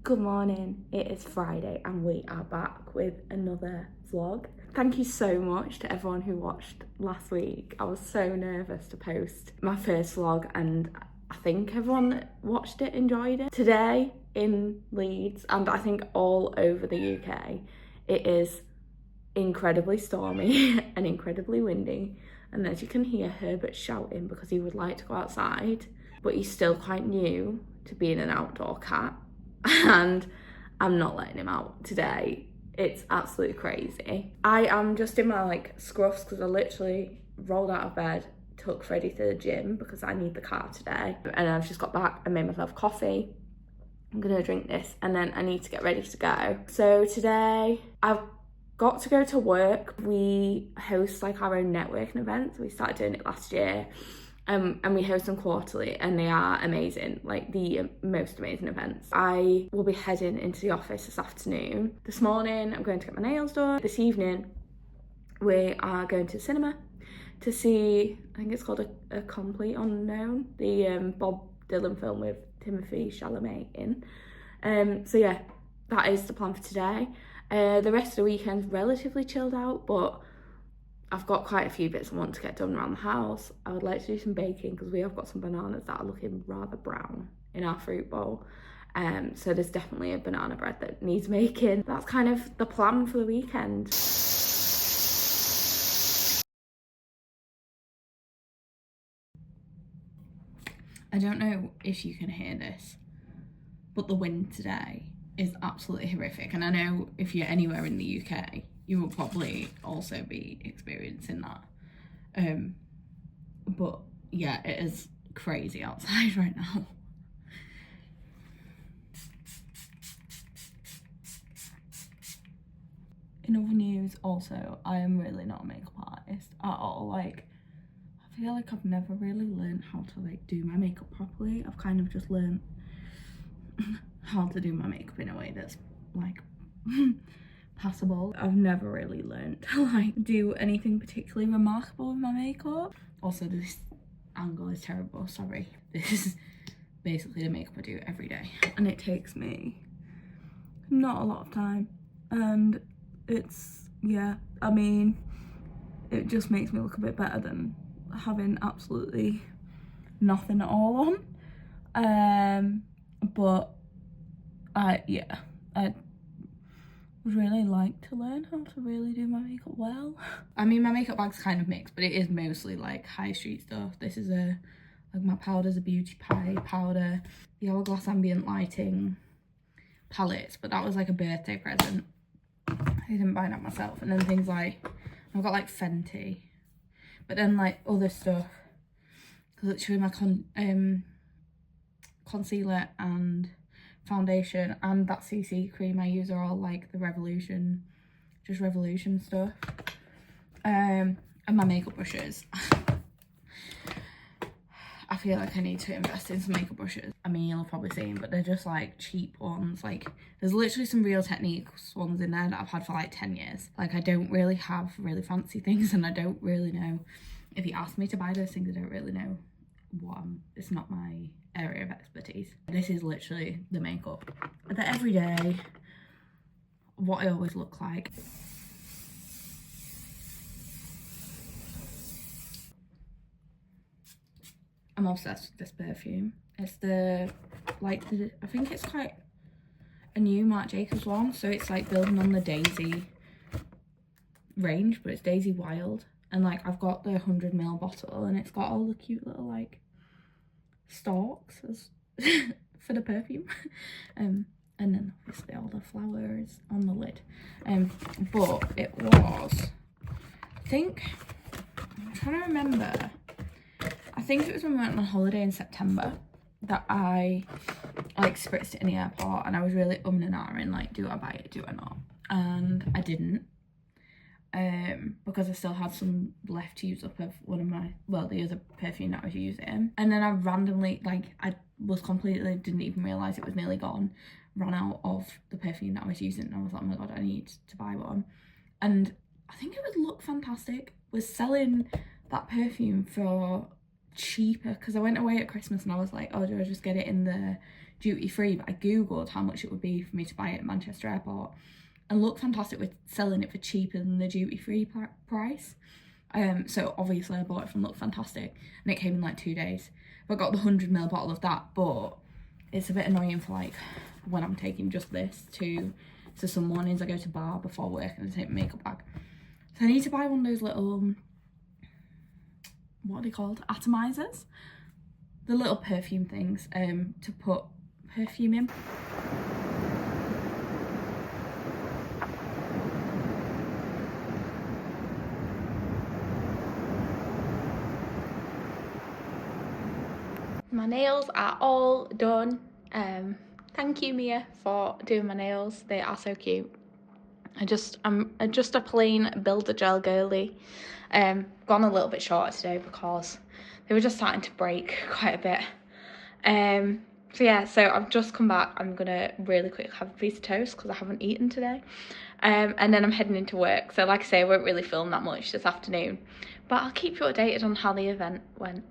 Good morning, it is Friday and we are back with another vlog. Thank you so much to everyone who watched last week. I was so nervous to post my first vlog and I think everyone that watched it enjoyed it. Today in Leeds, and I think all over the UK, it is incredibly stormy and incredibly windy. And as you can hear Herbert shouting because he would like to go outside, but he's still quite new to being an outdoor cat. And I'm not letting him out today. It's absolutely crazy. I am just in my scruffs because I literally rolled out of bed, took Freddie to the gym because I need the car today. And I've just got back and made myself coffee. I'm gonna drink this and then I need to get ready to go. So today I've got to go to work. We host our own networking events. We started doing it last year. And we host them quarterly and they are amazing, the most amazing events. I will be heading into the office this afternoon. This morning I'm going to get my nails done. This evening we are going to the cinema to see, I think it's called A Complete Unknown, the Bob Dylan film with Timothée Chalamet in. So yeah, that is the plan for today. The rest of the weekend's relatively chilled out, but I've got quite a few bits I want to get done around the house. I would like to do some baking because we have got some bananas that are looking rather brown in our fruit bowl. So there's definitely a banana bread that needs making. That's kind of the plan for the weekend. I don't know if you can hear this, but the wind today is absolutely horrific. And I know if you're anywhere in the UK, you will probably also be experiencing that. But yeah, it is crazy outside right now. In other news, also, I am really not a makeup artist at all. I feel like I've never really learned how to do my makeup properly. I've kind of just learned how to do my makeup in a way that's passable. I've never really learned to do anything particularly remarkable with my makeup. Also, this angle is terrible, sorry. This is basically the makeup I do every day and it takes me not a lot of time, and it's, yeah, I mean, it just makes me look a bit better than having absolutely nothing at all on. But I would really like to learn how to really do my makeup well. I mean, my makeup bag's kind of mixed, but it is mostly high street stuff. This is my powder's a Beauty Pie powder, the Hourglass Ambient Lighting palettes, but that was a birthday present. I didn't buy that myself. And then things I've got Fenty, but then other stuff, literally my concealer and foundation and that CC cream I use are all the Revolution stuff. And my makeup brushes. I feel like I need to invest in some makeup brushes. I mean, you'll probably see them, but they're just cheap ones. There's literally some Real Techniques ones in there that I've had for 10 years. I don't really have really fancy things, and I don't really know, if you ask me to buy those things, I don't really know it's not my area of expertise. This is literally the makeup that every day, what I always look like. I'm obsessed with this perfume. It's I think it's quite a new Marc Jacobs one, so it's building on the Daisy range, but it's Daisy Wild. And I've got the 100ml bottle and it's got all the cute little stalks for the perfume. And then obviously all the flowers on the lid. But it was, I'm trying to remember, I think it was when we went on holiday in September that I spritzed it in the airport, and I was really and ahhing, do I buy it, do I not? And I didn't. Because I still had some left to use up of one of my, the other perfume that I was using. And then I randomly, I was completely, didn't even realise it was nearly gone, ran out of the perfume that I was using, and I was like, oh my god, I need to buy one. And I think it was Look Fantastic was selling that perfume for cheaper, because I went away at Christmas and I was like, oh, do I just get it in the duty free, but I googled how much it would be for me to buy it at Manchester Airport, and looked fantastic with selling it for cheaper than the duty free price. So obviously I bought it from Look Fantastic, and it came in like 2 days. I got the 100ml bottle of that, but it's a bit annoying for like when I'm taking just this to some mornings I go to bar before work and I take my makeup bag. So I need to buy one of those little, what are they called? Atomizers? The little perfume things to put perfume in. My nails are all done. Thank you, Mia, for doing my nails. They are so cute. I'm just a plain Builder Gel girly. Gone a little bit shorter today because they were just starting to break quite a bit. So yeah, so I've just come back. I'm gonna really quick have a piece of toast because I haven't eaten today. And then I'm heading into work. So like I say, I won't really film that much this afternoon, but I'll keep you updated on how the event went.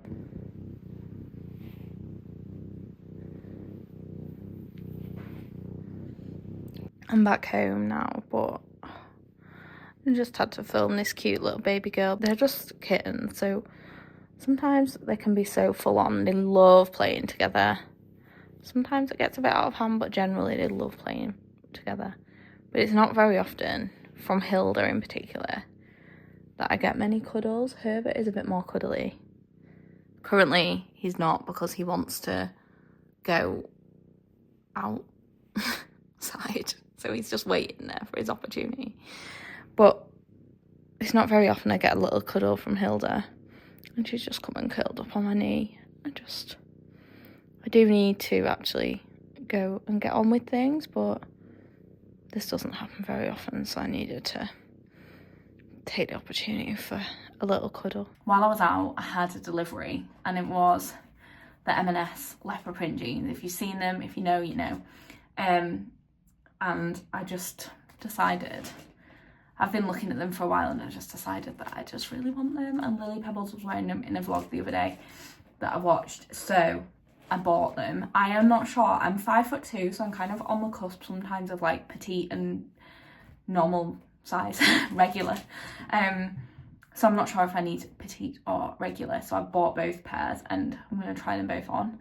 I'm back home now, but I just had to film this cute little baby girl. They're just kittens, so sometimes they can be so full on. They love playing together. Sometimes it gets a bit out of hand, but generally they love playing together. But it's not very often, from Hilda in particular, that I get many cuddles. Herbert is a bit more cuddly. Currently, he's not because he wants to go outside. So he's just waiting there for his opportunity. But it's not very often I get a little cuddle from Hilda. And she's just come and curled up on my knee. I do need to actually go and get on with things, but this doesn't happen very often, so I needed to take the opportunity for a little cuddle. While I was out, I had a delivery, and it was the M&S leopard print jeans. If you've seen them, if you know, you know. And I just decided, I've been looking at them for a while, and I just decided that I just really want them, and Lily Pebbles was wearing them in a vlog the other day that I watched, so I bought them. I am not sure, I'm 5'2", so I'm kind of on the cusp sometimes of like petite and normal size, regular. So I'm not sure if I need petite or regular, so I've bought both pairs and I'm going to try them both on.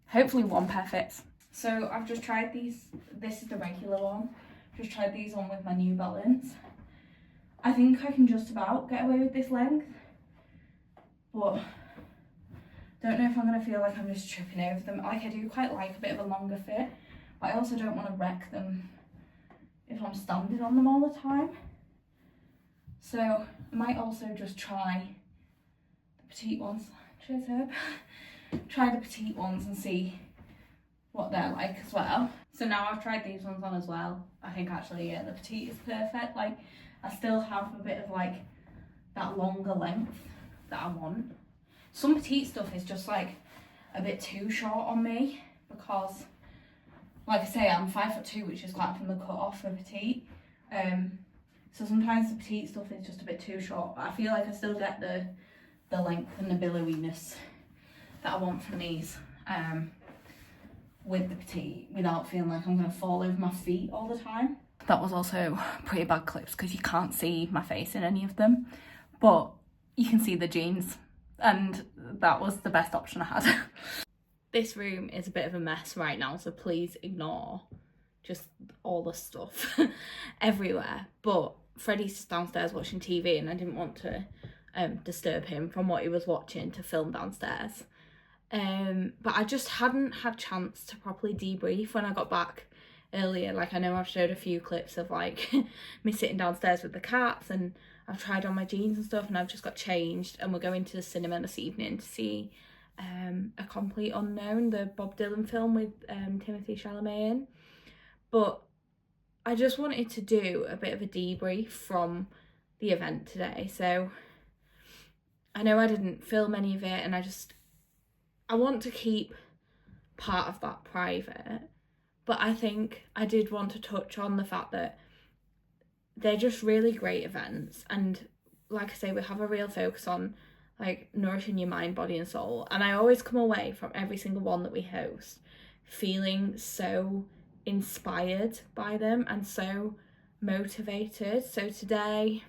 Hopefully one pair fits. So I've just tried these. This is the regular one. Just tried these on with my New Balance. I think I can just about get away with this length, but don't know if I'm going to feel like I'm just tripping over them. Like, I do quite like a bit of a longer fit, but I also don't want to wreck them if I'm standing on them all the time. So I might also just try the petite ones. Cheers, Herb. Try the petite ones and see what they're like as well. So now I've tried these ones on as well. I think actually, yeah, the petite is perfect. Like, I still have a bit of like that longer length that I want. Some petite stuff is just like a bit too short on me because, like I say, I'm 5'2", which is quite from the cut off for petite. So sometimes the petite stuff is just a bit too short, but I feel like I still get the length and the billowiness that I want from these with the petite without feeling like I'm going to fall over my feet all the time. That was also pretty bad clips because you can't see my face in any of them, but you can see the jeans, and that was the best option I had. This room is a bit of a mess right now, so please ignore just all the stuff everywhere. But Freddie's downstairs watching TV and I didn't want to disturb him from what he was watching to film downstairs. But I just hadn't had chance to properly debrief when I got back earlier. Like, I know I've showed a few clips of like me sitting downstairs with the cats, and I've tried on my jeans and stuff, and I've just got changed and we're going to the cinema this evening to see A Complete Unknown, the Bob Dylan film with Timothée Chalamet in. But I just wanted to do a bit of a debrief from the event today. So I know I didn't film any of it, and I want to keep part of that private, but I think I did want to touch on the fact that they're just really great events, and like I say, we have a real focus on like nourishing your mind, body and soul, and I always come away from every single one that we host feeling so inspired by them and so motivated. So today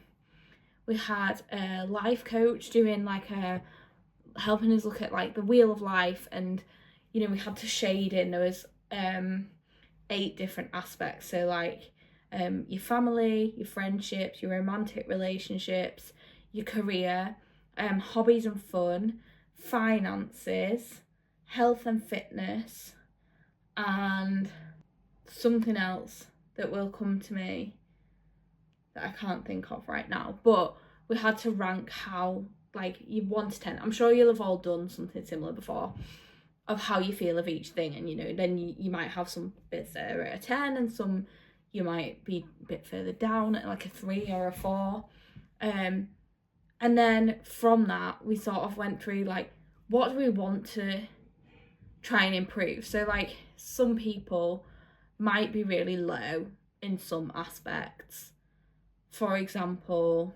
we had a life coach doing like helping us look at like the wheel of life, and you know, we had to shade in, there was 8 different aspects. So like your family, your friendships, your romantic relationships, your career, hobbies and fun, finances, health and fitness, and something else that will come to me that I can't think of right now. But we had to rank how, like, you 1 to 10. I'm sure you'll have all done something similar before, of how you feel of each thing. And you know, then you might have some bits that are at a 10 and some you might be a bit further down at like a 3 or a 4. And then from that we sort of went through like, what do we want to try and improve? So like, some people might be really low in some aspects. For example,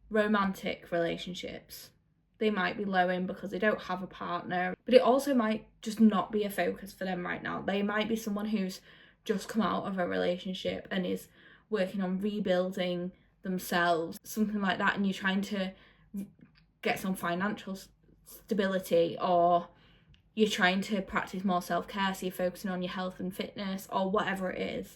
romantic relationships, they might be low in because they don't have a partner, but it also might just not be a focus for them right now. They might be someone who's just come out of a relationship and is working on rebuilding themselves, something like that, and you're trying to get some financial stability, or you're trying to practice more self-care, so you're focusing on your health and fitness or whatever it is.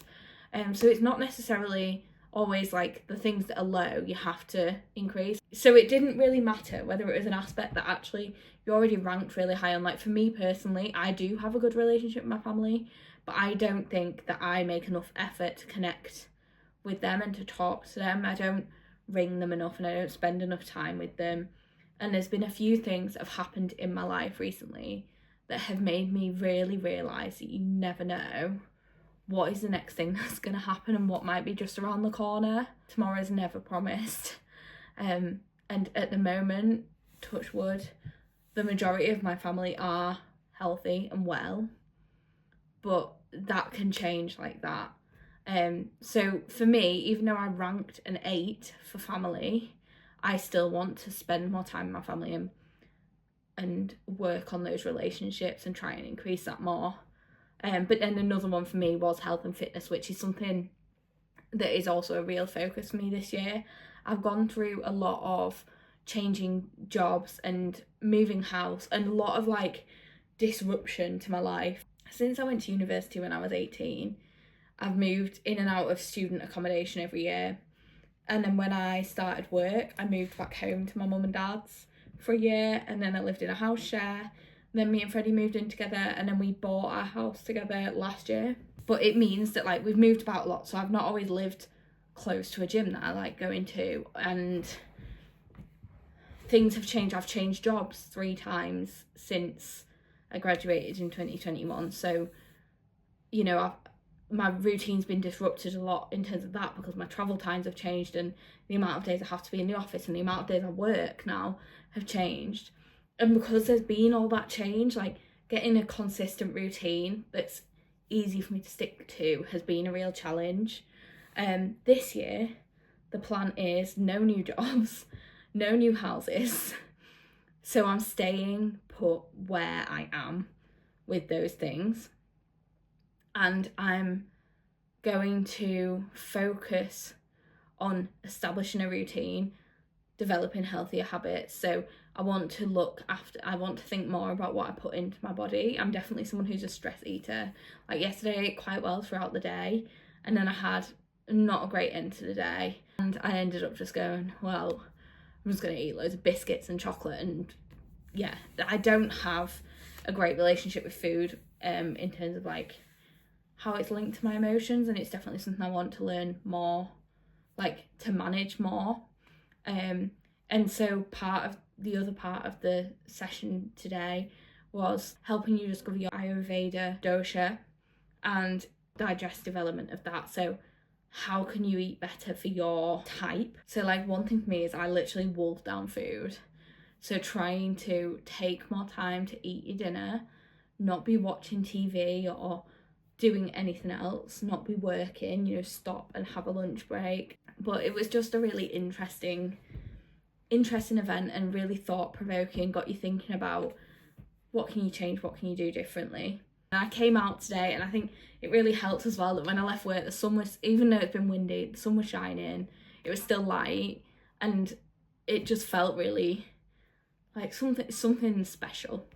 So it's not necessarily always like the things that are low you have to increase. So it didn't really matter whether it was an aspect that actually you already ranked really high on. Like for me personally, I do have a good relationship with my family, but I don't think that I make enough effort to connect with them and to talk to them. I don't ring them enough and I don't spend enough time with them. And there's been a few things that have happened in my life recently that have made me really realise that you never know what is the next thing that's going to happen and what might be just around the corner. Tomorrow's never promised. And at the moment, touch wood, the majority of my family are healthy and well, but that can change like that. So for me, even though I ranked an 8 for family, I still want to spend more time with my family and work on those relationships and try and increase that more. But then another one for me was health and fitness, which is something that is also a real focus for me this year. I've gone through a lot of changing jobs and moving house and a lot of like disruption to my life. Since I went to university when I was 18, I've moved in and out of student accommodation every year. And then when I started work, I moved back home to my mum and dad's for a year, and then I lived in a house share. Then me and Freddie moved in together, and then we bought our house together last year. But it means that like we've moved about a lot, so I've not always lived close to a gym that I like going to, and things have changed. I've changed jobs 3 times since I graduated in 2021. So, you know, my routine's been disrupted a lot in terms of that, because my travel times have changed and the amount of days I have to be in the office and the amount of days I work now have changed. And because there's been all that change, like getting a consistent routine that's easy for me to stick to has been a real challenge. This year, the plan is no new jobs, no new houses. So I'm staying put where I am with those things. And I'm going to focus on establishing a routine, developing healthier habits. So I want to think more about what I put into my body. I'm definitely someone who's a stress eater. Like yesterday I ate quite well throughout the day, and then I had not a great end to the day, and I ended up just going, well, I'm just going to eat loads of biscuits and chocolate. And yeah, I don't have a great relationship with food in terms of like how it's linked to my emotions, and it's definitely something I want to learn more, like to manage more. And so the other part of the session today was helping you discover your Ayurveda dosha and digestive element of that. So how can you eat better for your type? So like one thing for me is I literally wolf down food. So trying to take more time to eat your dinner, not be watching TV or doing anything else, not be working, you know, stop and have a lunch break. But it was just a really interesting event and really thought-provoking, got you thinking about what can you change, what can you do differently. And I came out today, and I think it really helped as well that when I left work, the sun was, even though it's been windy, the sun was shining, it was still light, and it just felt really like something special.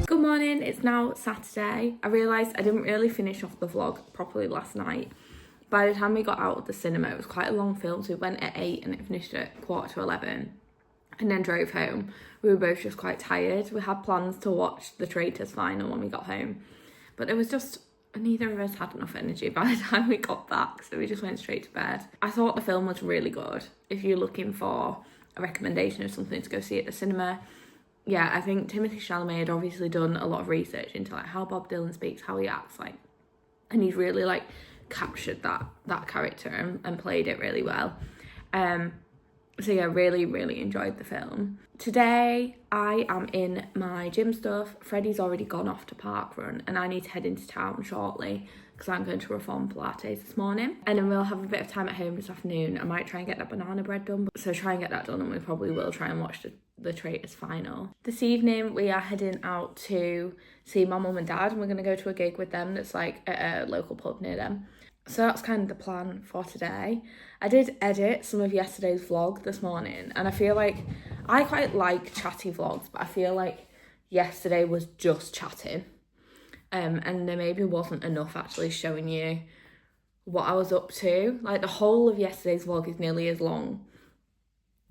Good morning, it's now Saturday. I realised I didn't really finish off the vlog properly last night. By the time we got out of the cinema, it was quite a long film, so we went at 8 and it finished at 11:15. And then drove home. We were both just quite tired. We had plans to watch the Traitors final when we got home, but it was just, neither of us had enough energy by the time we got back, so we just went straight to bed. I thought the film was really good. If you're looking for a recommendation of something to go see at the cinema, yeah, I think Timothée Chalamet had obviously done a lot of research into like how Bob Dylan speaks, how he acts, like, and he's really like captured that character and played it really well. So yeah, really enjoyed the film. Today I am in my gym stuff. Freddie's already gone off to park run and I need to head into town shortly because I'm going to Reform Pilates this morning. And then we'll have a bit of time at home this afternoon. I might try and get that banana bread done. So try and get that done, and we probably will try and watch the Traitors final. This evening we are heading out to see my mum and dad, and we're going to go to a gig with them that's like at a local pub near them. So that's kind of the plan for today. I did edit some of yesterday's vlog this morning, and I feel like I quite like chatty vlogs, but I feel like yesterday was just chatting. And there maybe wasn't enough actually showing you what I was up to. Like the whole of yesterday's vlog is nearly as long.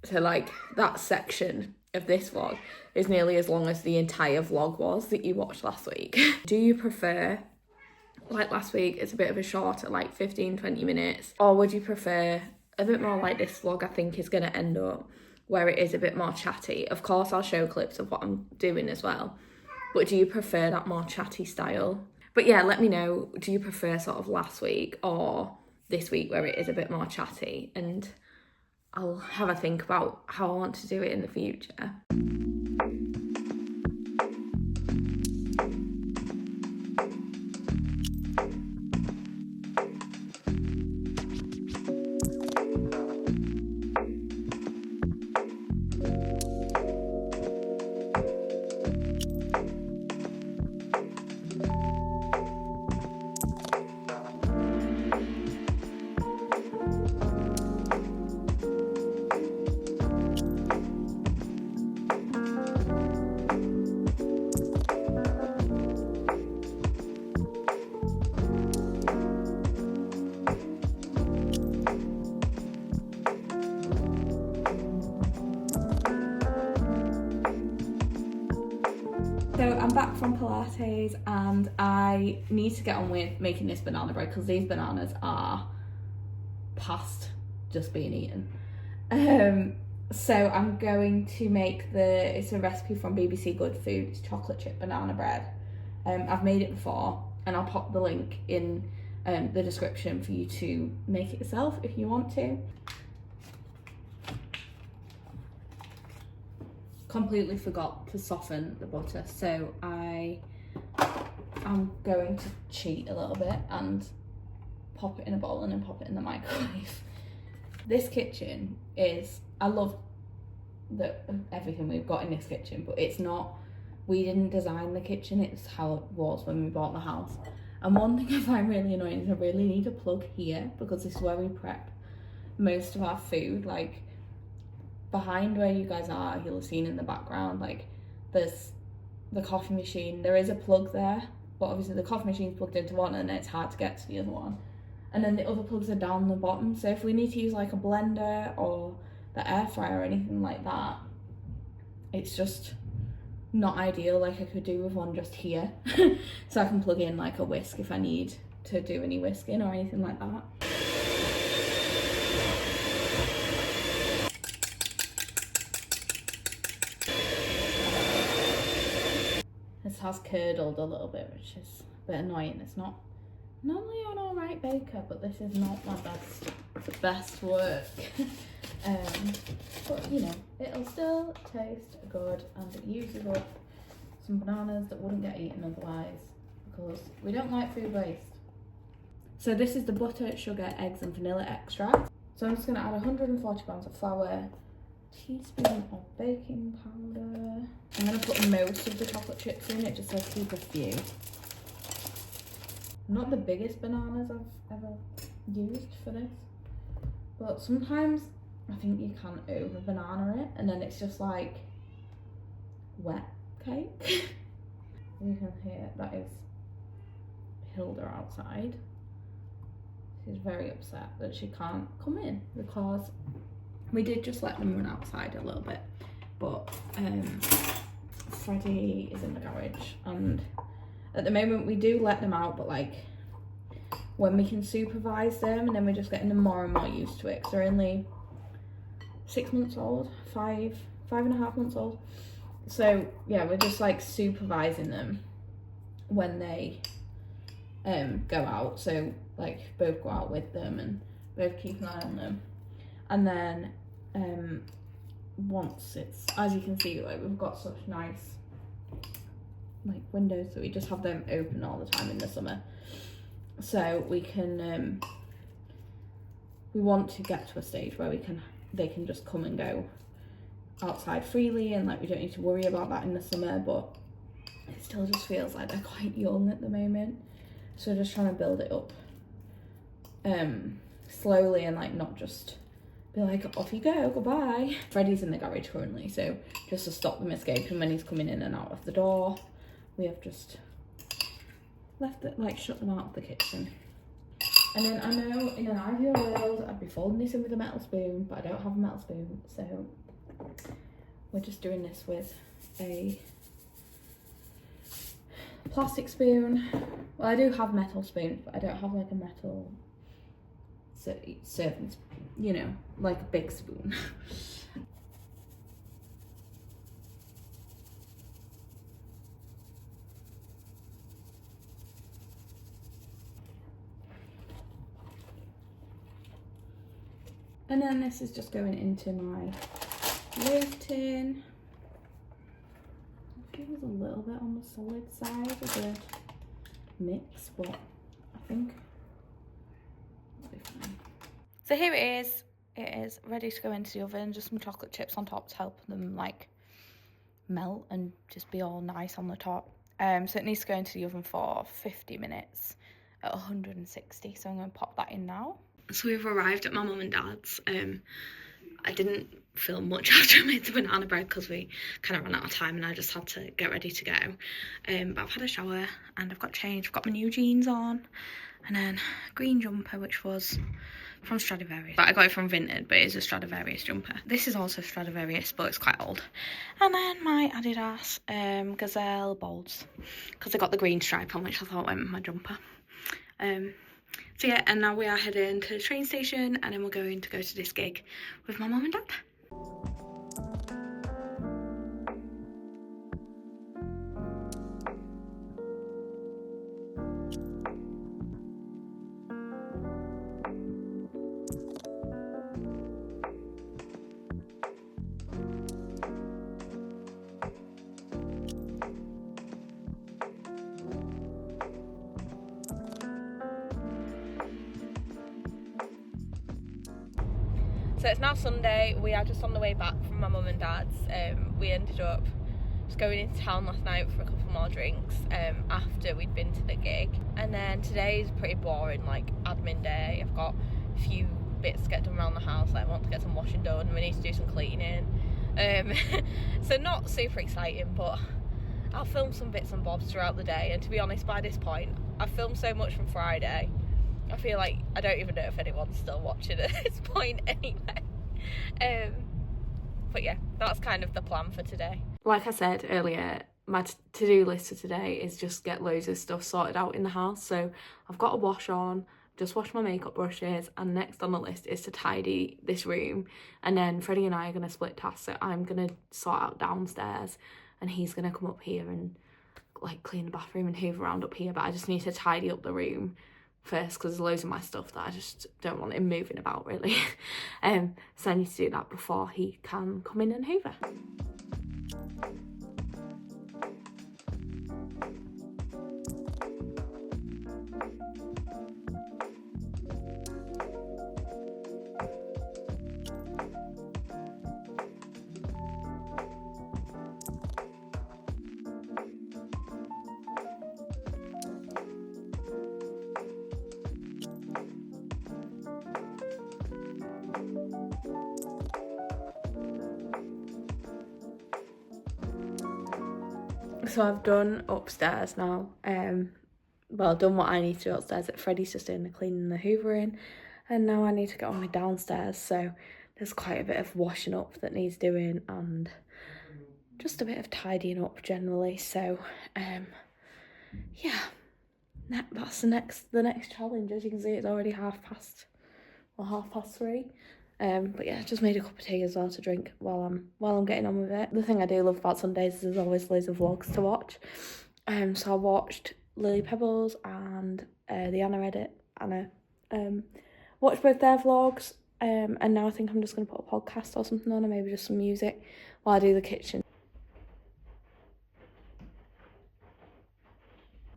So like that section of this vlog is nearly as long as the entire vlog was that you watched last week. Do you prefer, like last week, it's a bit of a shorter, like 15-20 minutes, or would you prefer a bit more like this vlog I think is going to end up, where it is a bit more chatty? Of course I'll show clips of what I'm doing as well, but do you prefer that more chatty style? But yeah, let me know, do you prefer sort of last week or this week where it is a bit more chatty? And I'll have a think about how I want to do it in the future. So I'm back from Pilates and I need to get on with making this banana bread because these bananas are past just being eaten. So I'm going to make it's a recipe from BBC Good Food, it's chocolate chip banana bread. I've made it before and I'll pop the link in the description for you to make it yourself if you want to. Completely forgot to soften the butter, so I'm going to cheat a little bit and pop it in a bowl and then pop it in the microwave. This kitchen is, I love everything we've got in this kitchen, but it's not, we didn't design the kitchen, it's how it was when we bought the house. And one thing I find really annoying is I really need a plug here because this is where we prep most of our food. Like behind where you guys are, you'll have seen in the background, like there's the coffee machine. There is a plug there, but obviously the coffee machine's plugged into one and it's hard to get to the other one. And then the other plugs are down the bottom. So if we need to use like a blender or the air fryer or anything like that, it's just not ideal. Like I could do with one just here. So I can plug in like a whisk if I need to do any whisking or anything like that. This has curdled a little bit, which is a bit annoying. It's not normally an alright baker, but this is not my best work. But you know, it'll still taste good, and it uses up some bananas that wouldn't get eaten otherwise because we don't like food waste. So this is the butter, sugar, eggs and vanilla extract. So I'm just going to add 140 grams of flour, teaspoon of baking powder. I'm going to put most of the chocolate chips in. It just says keep a few. Not the biggest bananas I've ever used for this, but sometimes I think you can over banana it and then it's just like wet cake. You can hear that is Hilda outside. She's very upset that she can't come in because we did just let them run outside a little bit, but Freddie is in the garage, and at the moment we do let them out, but like when we can supervise them, and then we're just getting them more and more used to it because they're only 6 months old, five and a half months old. So yeah, we're just like supervising them when they go out. So like both go out with them and both keep an eye on them. And then once it's, as you can see, like we've got such nice like windows, so we just have them open all the time in the summer. So we can we want to get to a stage where they can just come and go outside freely, and like we don't need to worry about that in the summer, but it still just feels like they're quite young at the moment. So just trying to build it up slowly and like not just be like, off you go, goodbye. Freddie's in the garage currently, so just to stop them escaping when he's coming in and out of the door, we have just left it, like shut them out of the kitchen. And then I know in an ideal world I'd be folding this in with a metal spoon, but I don't have a metal spoon, so we're just doing this with a plastic spoon. Well, I do have metal spoons, but I don't have like a metal serving spoon, you know, like a big spoon. And then this is just going into my loaf tin. I think it was a little bit on the solid side of the mix, but I think it'll be fine. So here it is. It is ready to go into the oven. Just some chocolate chips on top to help them like melt and just be all nice on the top. So it needs to go into the oven for 50 minutes at 160. So I'm going to pop that in now. So we've arrived at my mum and dad's. I didn't film much after I made the banana bread because we kind of ran out of time and I just had to get ready to go. But I've had a shower and I've got changed. I've got my new jeans on and then a green jumper, which was from Stradivarius. But I got it from Vinted, but it's a Stradivarius jumper. This is also Stradivarius, but it's quite old. And then my Adidas Gazelle bolts, because I got the green stripe on, which I thought went with my jumper. So yeah, and now we are heading to the train station and then we're going to go to this gig with my mum and dad. So it's now Sunday. We are just on the way back from my mum and dad's. We ended up just going into town last night for a couple more drinks after we'd been to the gig. And then today is pretty boring, like admin day. I've got a few bits to get done around the house. Like I want to get some washing done. We need to do some cleaning. So not super exciting, but I'll film some bits and bobs throughout the day. And to be honest, by this point, I've filmed so much from Friday. I feel like I don't even know if anyone's still watching at this point anyway. But yeah, that's kind of the plan for today. Like I said earlier, my to-do list for today is just get loads of stuff sorted out in the house. So I've got a wash on, just washed my makeup brushes, and next on the list is to tidy this room. And then Freddie and I are going to split tasks, so I'm going to sort out downstairs and he's going to come up here and like clean the bathroom and hoover around up here. But I just need to tidy up the room first because there's loads of my stuff that I just don't want him moving about really. So I need to do that before he can come in and hoover. So I've done upstairs now. Well, done what I need to do upstairs. Freddie's just doing the cleaning, the hoovering, and now I need to get on with downstairs. So there's quite a bit of washing up that needs doing and just a bit of tidying up generally. So yeah, that's the next challenge. As you can see, it's already 3:30. But yeah, just made a cup of tea as well to drink while I'm getting on with it. The thing I do love about Sundays is there's always loads of vlogs to watch. So I watched Lily Pebbles and the Anna edit. Watched both their vlogs. And now I think I'm just gonna put a podcast or something on, or maybe just some music while I do the kitchen.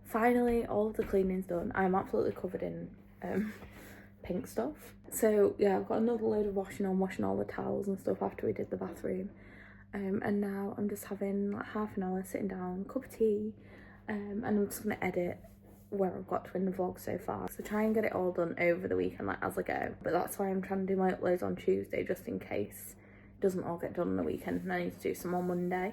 Finally, all of the cleaning's done. I'm absolutely covered in pink stuff. So yeah, I've got another load of washing all the towels and stuff after we did the bathroom. And now I'm just having like half an hour sitting down, cup of tea, and I'm just gonna edit where I've got to in the vlog so far. So try and get it all done over the weekend, like as I go. But that's why I'm trying to do my uploads on Tuesday, just in case it doesn't all get done on the weekend and I need to do some on Monday.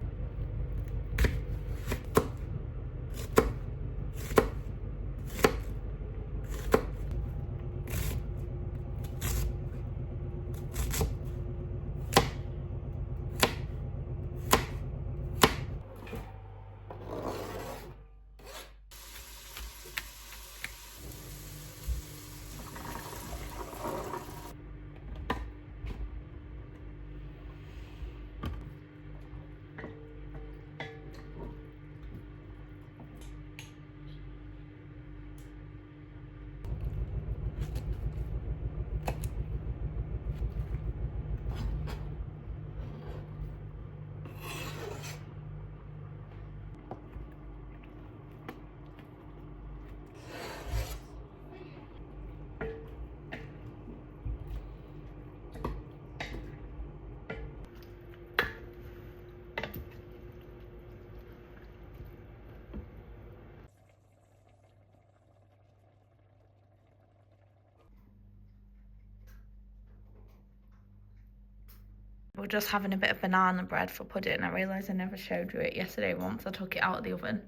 We're just having a bit of banana bread for pudding. I realised I never showed you it yesterday once I took it out of the oven.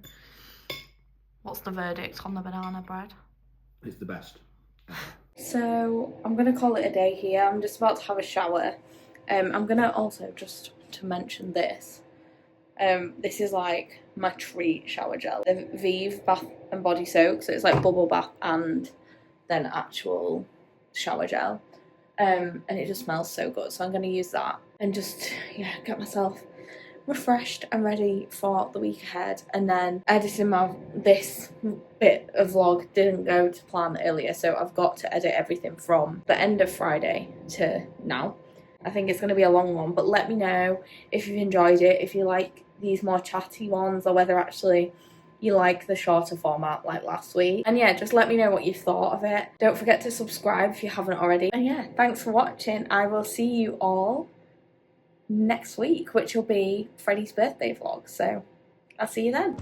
What's the verdict on the banana bread? It's the best. So I'm going to call it a day here. I'm just about to have a shower. I'm going to also, just to mention this, this is like my treat shower gel. The Vive Bath and Body Soak, so it's like bubble bath and then actual shower gel. And it just smells so good, so I'm going to use that and just, yeah, get myself refreshed and ready for the week ahead. And then editing this bit of vlog didn't go to plan earlier, so I've got to edit everything from the end of Friday to now. I think it's going to be a long one, but let me know if you've enjoyed it, if you like these more chatty ones, or whether actually you like the shorter format like last week. And yeah, just let me know what you thought of it. Don't forget to subscribe if you haven't already. And yeah, thanks for watching. I will see you all next week, which will be Freddie's birthday vlog. So I'll see you then.